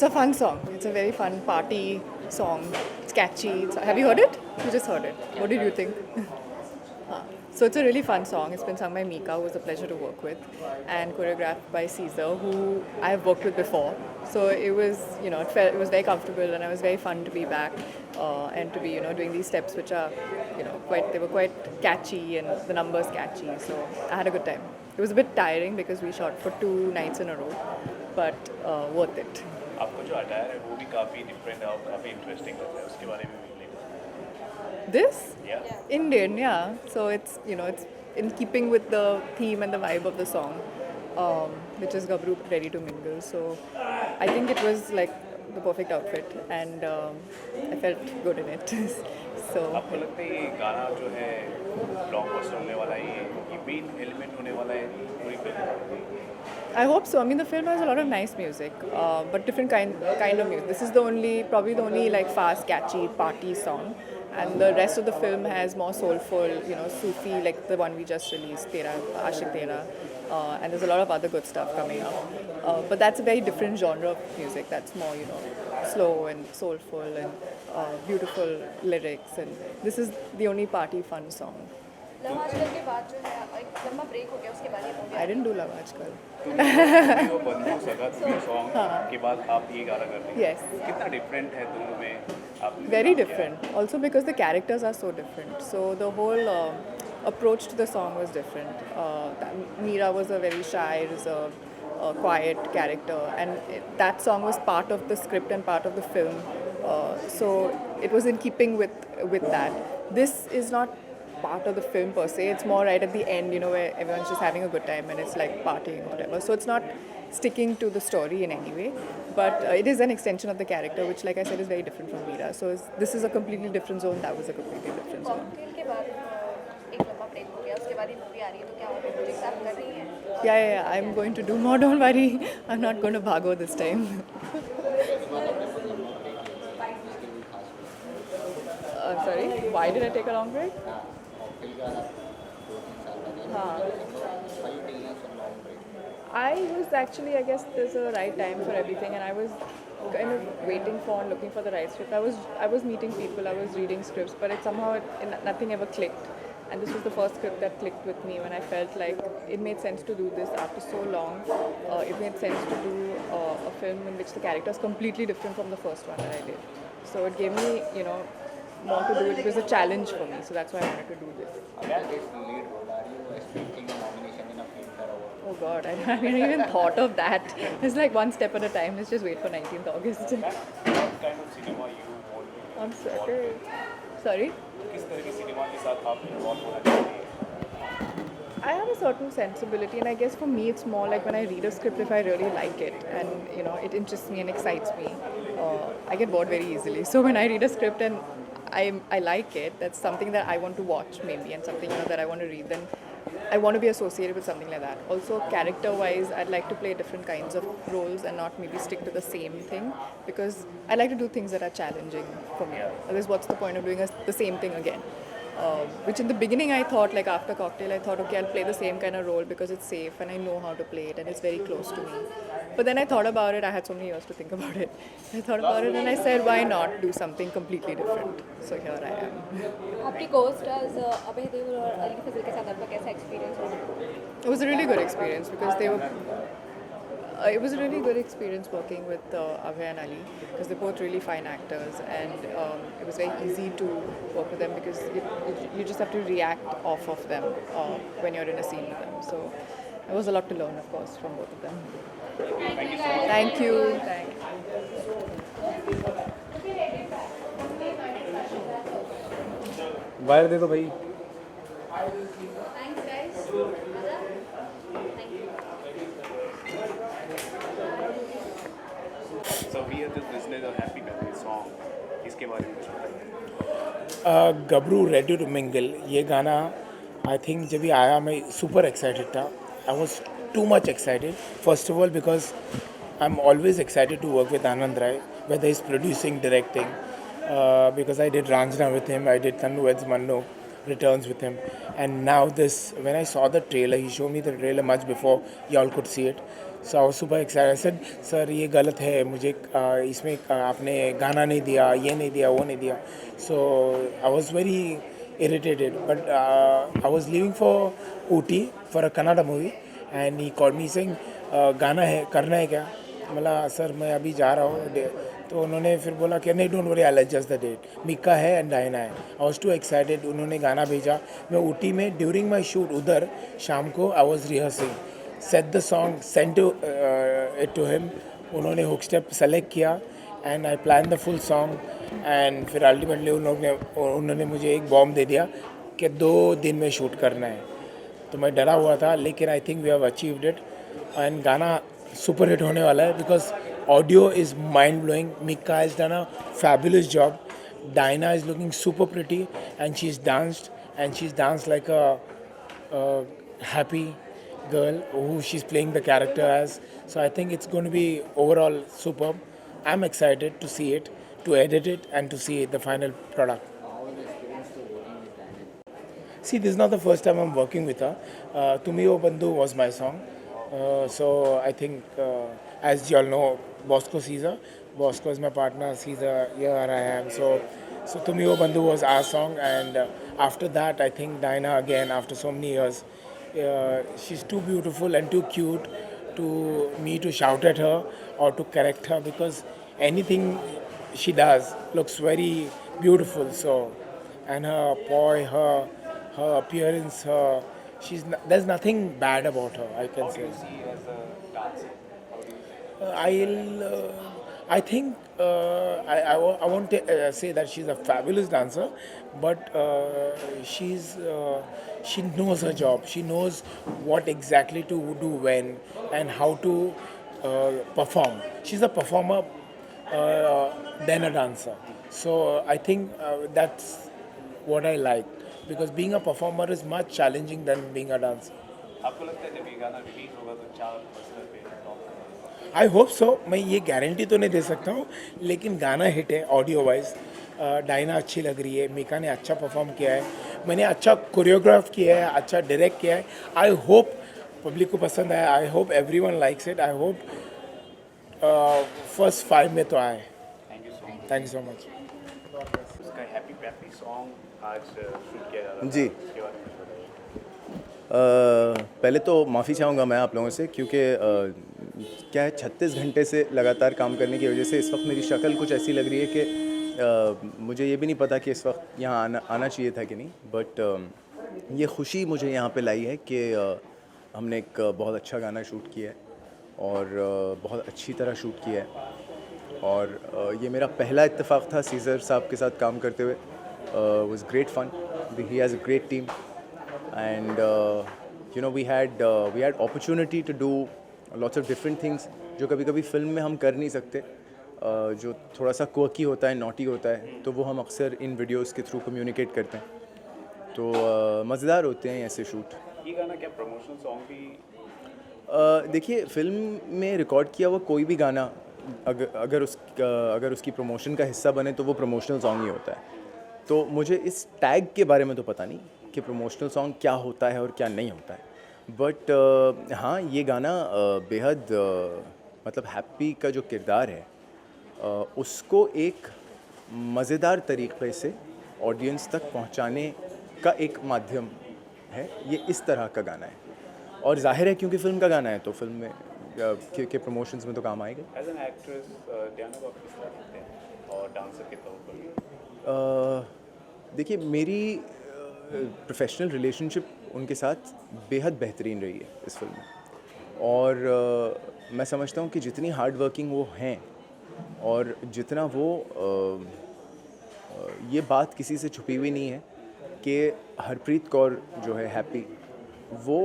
It's a fun song. It's a very fun party song. It's catchy. Have you heard it? You just heard it. What did you think? So it's a really fun song. It's been sung by Mika, who was a pleasure to work with, and choreographed by Caesar, who I have worked with before. So it was, it was very comfortable, and it was very fun to be back and to be, doing these steps, which are, they were quite catchy, and the numbers catchy. So I had a good time. It was a bit tiring because we shot for 2 nights in a row, but worth it. आपको जो attire है वो भी काफ़ी different है और काफ़ी interesting लगता है उसके बारे में भी This? Yeah. Indian, yeah. So it's it's in keeping with the theme and the vibe of the song, which is Gabru Ready to Mingle. So I think it was like the perfect outfit, and I felt good in it. So आपको लगता है ये गाना जो है blockbuster होने वाला है ये मेन एलिमेंट होने वाला है पूरी film I hope so. I mean, the film has a lot of nice music, but different kind of music. This is probably the only like fast, catchy party song, and the rest of the film has more soulful, Sufi, like the one we just released, Tera, Ashik Tera, and there's a lot of other good stuff coming up. But that's a very different genre of music. That's more, slow and soulful and beautiful lyrics, and this is the only party fun song. Love आजकल के बाद जो है एक लंबा break हो गया उसके बाद ये movie I didn't do Love Aajkal. वो बंधु सगा तुम्हें सॉन्ग के बाद आप ये गाना कर रही हैं Yes. कितना डिफरेंट है दोनों में आपने Very काम किया? different. Also because the characters are so different. So the whole approach to the song was different. Meera was a very shy, reserved, quiet character, and that song was part of the script and part of the film. So it was in keeping with that. This is not part of the film per se. It's more right at the end, where everyone's just having a good time and it's like partying or whatever. So it's not sticking to the story in any way, but it is an extension of the character, which, like I said, is very different from Veera. So this is a completely different zone. That was a completely different zone. Cocktail के बाद एक लंबा break हो गया उसके बाद ये movie आ रही है तो क्या और प्रोजेक्ट्स आप कर रही हैं Yeah. I'm going to do more. Don't worry. I'm not going to bhago this time. Sorry. Why did I take a long break? I was actually, I guess there's a right time for everything, and I was kind of waiting for and looking for the right script. I was meeting people, I was reading scripts, but nothing ever clicked. And this was the first script that clicked with me when I felt like it made sense to do this after so long. It made sense to do a film in which the character is completely different from the first one that I did. So it gave me, more to do. It was a challenge for me, so that's why I wanted to do this. Oh God, I haven't even thought of that. It's like one step at a time. Let's just wait for 19th August. What kind of cinema you want? I'm sorry. Sorry? किस तरह की cinema के साथ आप involve होना चाहती हैं I have a certain sensibility, and I guess for me it's more like when I read a script, if I really like it and it interests me and excites me, I get bored very easily. So when I read a script and I like it, that's something that I want to watch maybe, and something that I want to read, then I want to be associated with something like that. Also, character-wise, I'd like to play different kinds of roles and not maybe stick to the same thing, because I like to do things that are challenging for me. Otherwise, what's the point of doing the same thing again? Which in the beginning I thought, like after Cocktail, I thought, okay, I'll play the same kind of role because it's safe and I know how to play it and it's very close to me. But then I thought about it. I had so many years to think about it. I thought about it and I said, why not do something completely different? So here I am. आपकी co-stars Abhay Deol और अली फजल के साथ आपका कैसा experience रहा It was a really good experience because they were. It was a really good experience working with Abhay and Ali because they're both really fine actors, and it was very easy to work with them because you just have to react off of them when you're in a scene with them. So it was a lot to learn, of course, from both of them. Thank you. Wire दे दो भाई thanks guys So we are just listening to a happy memory song. इसके बारे में कुछ बताइए गबरू ready to mingle ये गाना आई थिंक जब ये आया मैं सुपर एक्साइटेड था I was too much excited first of all because I am always excited to work with Anand Rai whether is producing directing because I did Ranjana with him, I did Tanu Weds Manno Returns with him, and now this, when I saw the trailer, he showed me the trailer much before y'all could see it. So I was super excited. Said sir ये गलत है, मुझे इसमें आपने गाना नहीं दिया, ये नहीं दिया, वो नहीं दिया। So I was very irritated, but I was leaving for Ooty for a Kannada movie and he called me saying गाना है, करना है क्या? बोला सर मैं अभी जा रहा हूँ। तो उन्होंने फिर बोला कि नहीं don't worry, I will adjust the date. Mika है एंड डायना है। I was too excited. उन्होंने गाना भेजा। मैं ऊटी में ड्यूरिंग माई शूट उधर शाम को I was rehearsing, set the song, send it to him. उन्होंने हुक स्टेप सेलेक्ट किया and I plan the full song and फिर अल्टीमेटली उन्होंने मुझे एक बॉम्ब दे दिया कि 2 दिन में शूट करना है। तो मैं डरा हुआ था, लेकिन I think we have achieved it and गाना सुपर हिट होने वाला है because audio is mind blowing. Mika has done a fabulous job. Diana is looking super pretty and she is danced like a happy girl who she's playing the character as. So I think it's going to be overall superb. I'm excited to see it, to edit it, and to see the final product. See, this is not the first time I'm working with her. Tumi O Bandhu was my song. So I think, as you all know, Bosco Caesar. Bosco is my partner. Caesar, here I am. So Tumi O Bandhu was our song, and after that, I think Diana again. After so many years, she's too beautiful and too cute to me to shout at her or to correct her because anything she does looks very beautiful. So, and her poi, her appearance, there's nothing bad about her, I can say. See as a dancer, how do you I think I won't say that she's a fabulous dancer, but she knows her job. She knows what exactly to do when and how to perform. She's a performer than a dancer. So I think that's what I like because being a performer is much challenging than being a dancer. आपको लगता है जब ये गाना release होगा तो 4 बस्तर पे top करेगा? I hope so. मैं ये गारंटी तो नहीं दे सकता हूँ, लेकिन गाना हिट है ऑडियो वाइज। डायना अच्छी लग रही है, मिका ने अच्छा परफॉर्म किया है, मैंने अच्छा कोरियोग्राफ किया है, अच्छा डायरेक्ट किया है। आई होप पब्लिक को पसंद आया। I hope everyone likes it. I hope first 5 में तो आए। Thank you so much. Thank you so much. उसका हैप्पी पैपी सॉन्ग आज शूट किया जा रहा है जी। उसके बारे में बताइए। पहले तो माफ़ी चाहूँगा मैं आप लोगों से क्योंकि क्या है 36 घंटे से लगातार काम करने की वजह से इस वक्त मेरी शक्ल कुछ ऐसी लग रही है कि मुझे ये भी नहीं पता कि इस वक्त यहाँ आना चाहिए था कि नहीं, बट ये खुशी मुझे यहाँ पे लाई है कि हमने एक बहुत अच्छा गाना शूट किया है और बहुत अच्छी तरह शूट किया है और ये मेरा पहला इत्तेफाक था सीज़र साहब के साथ काम करते हुए। Was great fun, he has a great team and we had opportunity to do lots of different things जो कभी कभी फिल्म में हम कर नहीं सकते, जो थोड़ा सा quirky होता है, naughty होता है, तो वो हम अक्सर इन वीडियोस के थ्रू कम्युनिकेट करते हैं, तो मज़ेदार होते हैं ऐसे शूट। ये गाना क्या प्रमोशनल सॉन्ग भी? देखिए फिल्म में रिकॉर्ड किया हुआ कोई भी गाना अगर उसकी प्रमोशन का हिस्सा बने तो वो प्रमोशनल सॉन्ग ही होता है। तो मुझे इस टैग के बारे में तो पता नहीं कि प्रमोशनल सॉन्ग क्या होता है और क्या नहीं होता है, बट हाँ ये गाना बेहद मतलब हैप्पी का जो किरदार है उसको एक मज़ेदार तरीक़े से ऑडियंस तक पहुंचाने का एक माध्यम है। ये इस तरह का गाना है और जाहिर है क्योंकि फ़िल्म का गाना है तो फिल्म में के प्रमोशंस में तो काम आएगा। एज एन एक्ट्रेस डायना को आप किस तरह देखते हैं और डांसर के तौर पर भी? देखिए मेरी प्रोफेशनल रिलेशनशिप उनके साथ बेहद बेहतरीन रही है इस फिल्म में और मैं समझता हूँ कि जितनी हार्ड वर्किंग वो हैं और जितना वो ये बात किसी से छुपी हुई नहीं है कि हरप्रीत कौर जो है हैप्पी वो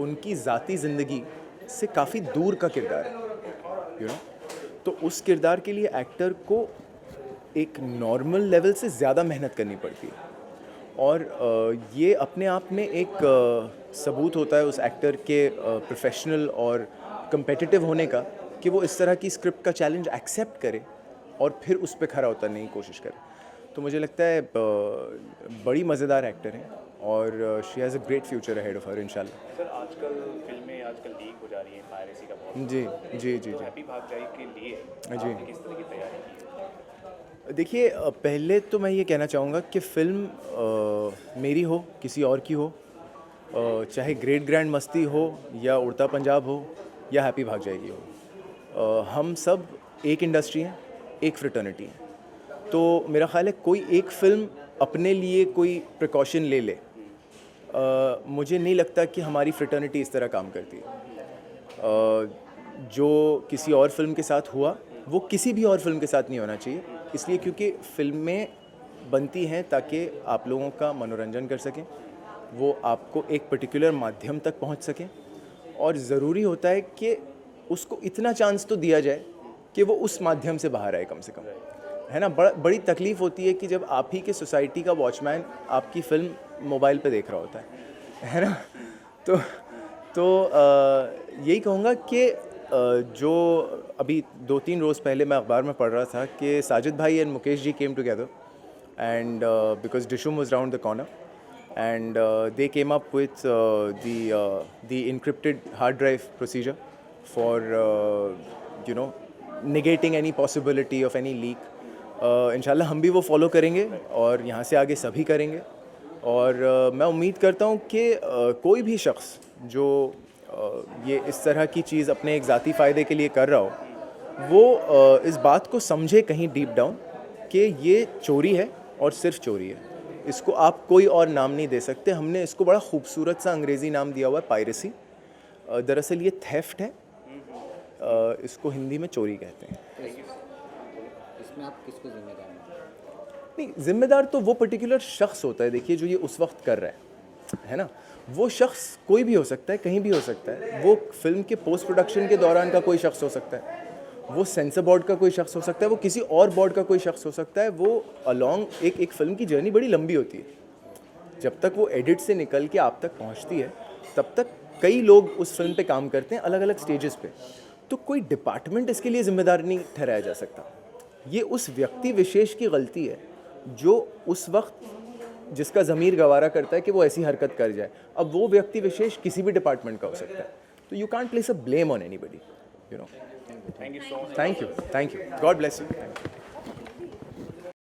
उनकी ज़ाती ज़िंदगी से काफ़ी दूर का किरदार है, तो उस किरदार के लिए एक्टर को एक नॉर्मल लेवल से ज़्यादा मेहनत करनी पड़ती है और ये अपने आप में एक सबूत होता है उस एक्टर के प्रोफेशनल और कम्पिटिटिव होने का कि वो इस तरह की स्क्रिप्ट का चैलेंज एक्सेप्ट करे और फिर उस पर खरा उतरने की कोशिश करे। तो मुझे लगता है बड़ी मज़ेदार एक्टर हैं और she has a great future ahead of her इंशाल्लाह। सर आजकल फिल्में आजकल लीक हो जा रही हैं, पायरेसी का बहुत। जी जी जी तो जी हैप्पी भाग जाए के लिए जी। आपने किस तरह की तैयारी की? देखिए पहले तो मैं ये कहना चाहूँगा कि फ़िल्म मेरी हो किसी और की हो, चाहे ग्रेट ग्रैंड मस्ती हो या उड़ता पंजाब हो या हैप्पी भाग जाएगी हो, हम सब एक इंडस्ट्री हैं, एक फ्रेटर्निटी है। तो मेरा ख़्याल है कोई एक फ़िल्म अपने लिए कोई प्रिकॉशन ले ले, मुझे नहीं लगता कि हमारी फ्रेटर्निटी इस तरह काम करती है। जो किसी और फिल्म के साथ हुआ वो किसी भी और फिल्म के साथ नहीं होना चाहिए, इसलिए क्योंकि फिल्में बनती हैं ताकि आप लोगों का मनोरंजन कर सकें, वो आपको एक पर्टिकुलर माध्यम तक पहुंच सकें, और ज़रूरी होता है कि उसको इतना चांस तो दिया जाए कि वो उस माध्यम से बाहर आए कम से कम, है ना। बड़ी तकलीफ़ होती है कि जब आप ही के सोसाइटी का वॉचमैन आपकी फ़िल्म मोबाइल पे देख रहा होता है ना। तो यही कहूँगा कि जो अभी 2-3 रोज़ पहले मैं अखबार में पढ़ रहा था कि साजिद भाई and Mukesh ji came together, and because Dishoom was round the corner, and they came up with the encrypted hard drive procedure for negating any possibility of any leak. इंशाल्लाह हम भी वो फॉलो करेंगे और यहाँ से आगे सभी करेंगे, और मैं उम्मीद करता हूँ कि कोई भी शख्स जो ये इस तरह की चीज़ अपने एक ज़ाती फ़ायदे के लिए कर रहा हो, वो इस बात को समझे कहीं डीप डाउन कि ये चोरी है और सिर्फ चोरी है, इसको आप कोई और नाम नहीं दे सकते। हमने इसको बड़ा खूबसूरत सा अंग्रेज़ी नाम दिया हुआ है, पायरेसी। दरअसल ये थेफ्ट है, इसको हिंदी में चोरी कहते हैं। इसमें आप किसको जिम्मेदार हैं? नहीं, ज़िम्मेदार तो वो पर्टिकुलर शख्स होता है, देखिए जो ये उस वक्त कर रहा है ना, वो शख्स कोई भी हो सकता है, कहीं भी हो सकता है। वो फिल्म के पोस्ट प्रोडक्शन के दौरान का कोई शख्स हो सकता है, वो सेंसर बोर्ड का कोई शख्स हो सकता है, वो किसी और बोर्ड का कोई शख्स हो सकता है। वो अलॉन्ग एक फिल्म की जर्नी बड़ी लंबी होती है, जब तक वो एडिट से निकल के आप तक पहुंचती है तब तक कई लोग उस फिल्म पे काम करते हैं अलग अलग स्टेजेस पे। तो कोई डिपार्टमेंट इसके लिए ज़िम्मेदार नहीं ठहराया जा सकता। ये उस व्यक्ति विशेष की गलती है जो उस वक्त जिसका ज़मीर गवारा करता है कि वो ऐसी हरकत कर जाए। अब वो व्यक्ति विशेष किसी भी डिपार्टमेंट का हो सकता है, तो you can't place a blame on anybody, you know. Thank you so much. Thank you. God bless you.